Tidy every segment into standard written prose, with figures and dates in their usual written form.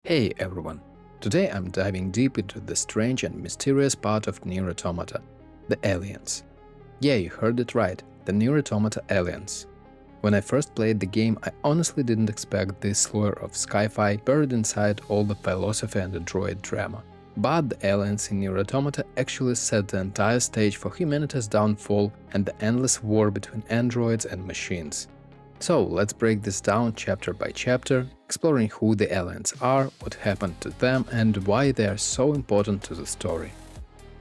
Hey everyone! Today I'm diving deep into the strange and mysterious part of NieR Automata, the aliens. Yeah, you heard it right, the NieR Automata Aliens. When I first played the game, I honestly didn't expect this slur of sci-fi buried inside all the philosophy and android drama. But the aliens in NieR Automata actually set the entire stage for humanity's downfall and the endless war between androids and machines. So let's break this down chapter by chapter, exploring who the aliens are, what happened to them, and why they are so important to the story.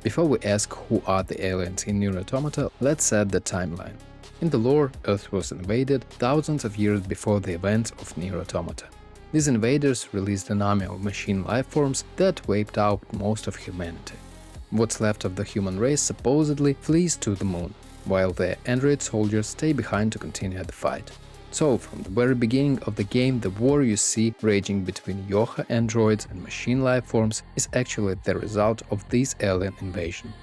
Before we ask who are the aliens in NieR Automata, let's set the timeline. In the lore, Earth was invaded thousands of years before the events of NieR Automata. These invaders released an army of machine lifeforms that wiped out most of humanity. What's left of the human race supposedly flees to the moon, while their android soldiers stay behind to continue the fight. So, from the very beginning of the game, the war you see raging between Yoha androids and machine lifeforms is actually the result of this alien invasion.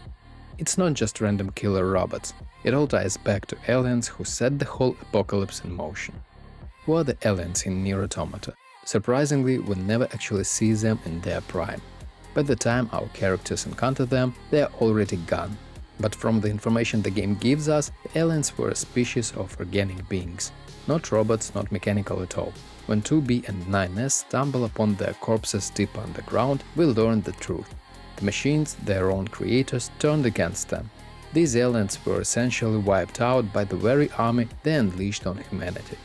It's not just random killer robots, it all ties back to aliens who set the whole apocalypse in motion. Who are the aliens in NieR Automata? Surprisingly, we never actually see them in their prime. By the time our characters encounter them, they are already gone. But from the information the game gives us, the aliens were a species of organic beings. Not robots, not mechanical at all. When 2B and 9S stumble upon their corpses deep underground, we learn the truth. The machines, their own creators, turned against them. These aliens were essentially wiped out by the very army they unleashed on humanity.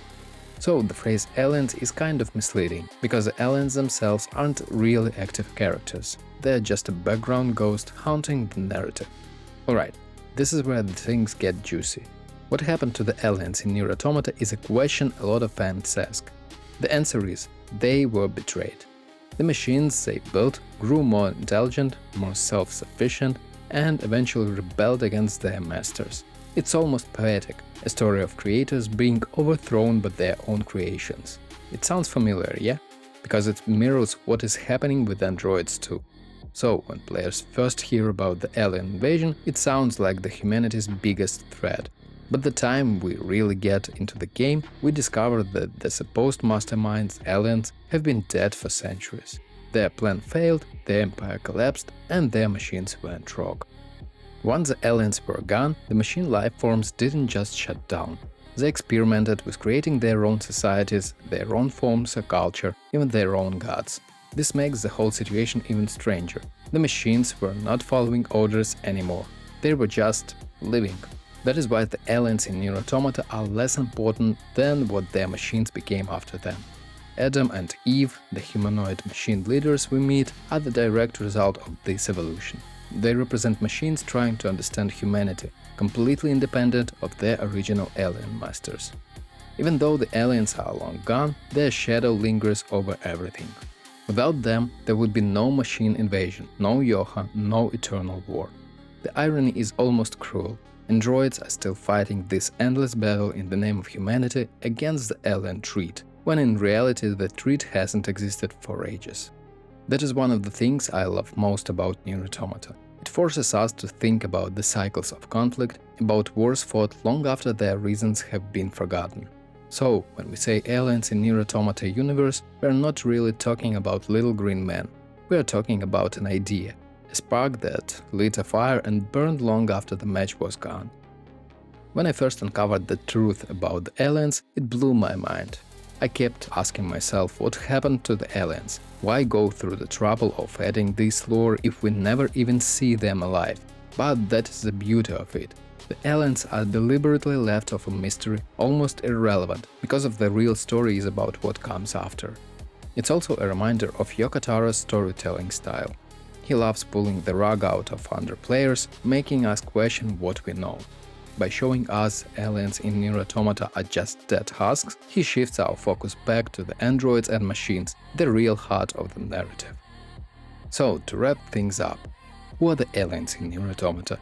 So the phrase aliens is kind of misleading, because the aliens themselves aren't really active characters. They're just a background ghost haunting the narrative. Alright, this is where the things get juicy. What happened to the aliens in NieR Automata is a question a lot of fans ask. The answer is, they were betrayed. The machines they built grew more intelligent, more self-sufficient, and eventually rebelled against their masters. It's almost poetic, a story of creators being overthrown by their own creations. It sounds familiar, yeah? Because it mirrors what is happening with androids too. So, when players first hear about the alien invasion, it sounds like the humanity's biggest threat. But the time we really get into the game, we discover that the supposed masterminds, aliens, have been dead for centuries. Their plan failed, their empire collapsed, and their machines went rogue. Once the aliens were gone, the machine lifeforms didn't just shut down. They experimented with creating their own societies, their own forms of culture, even their own gods. This makes the whole situation even stranger. The machines were not following orders anymore. They were just living. That is why the aliens in NieR Automata are less important than what their machines became after them. Adam and Eve, the humanoid machine leaders we meet, are the direct result of this evolution. They represent machines trying to understand humanity, completely independent of their original alien masters. Even though the aliens are long gone, their shadow lingers over everything. Without them, there would be no machine invasion, no Yoha, no eternal war. The irony is almost cruel. Androids are still fighting this endless battle in the name of humanity against the alien threat, when in reality the threat hasn't existed for ages. That is one of the things I love most about NieR Automata. It forces us to think about the cycles of conflict, about wars fought long after their reasons have been forgotten. So, when we say aliens in NieR Automata universe, we are not really talking about little green men. We are talking about an idea, a spark that lit a fire and burned long after the match was gone. When I first uncovered the truth about the aliens, it blew my mind. I kept asking myself what happened to the aliens. Why go through the trouble of adding this lore if we never even see them alive? But that is the beauty of it. The aliens are deliberately left of a mystery, almost irrelevant, because of the real story is about what comes after. It's also a reminder of Yoko Taro's storytelling style. He loves pulling the rug out of under players, making us question what we know. By showing us aliens in NieR Automata are just dead husks, he shifts our focus back to the androids and machines, the real heart of the narrative. So, to wrap things up, who are the aliens in NieR Automata?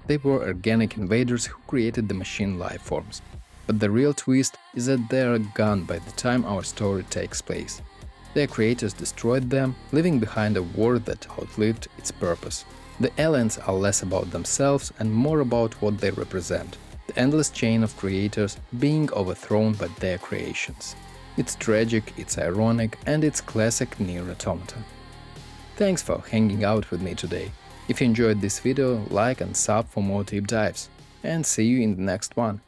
They were organic invaders who created the machine lifeforms. But the real twist is that they are gone by the time our story takes place. Their creators destroyed them, leaving behind a war that outlived its purpose. The aliens are less about themselves and more about what they represent, the endless chain of creators being overthrown by their creations. It's tragic, it's ironic, and it's classic NieR Automata. Thanks for hanging out with me today. If you enjoyed this video, like and sub for more deep dives. And see you in the next one.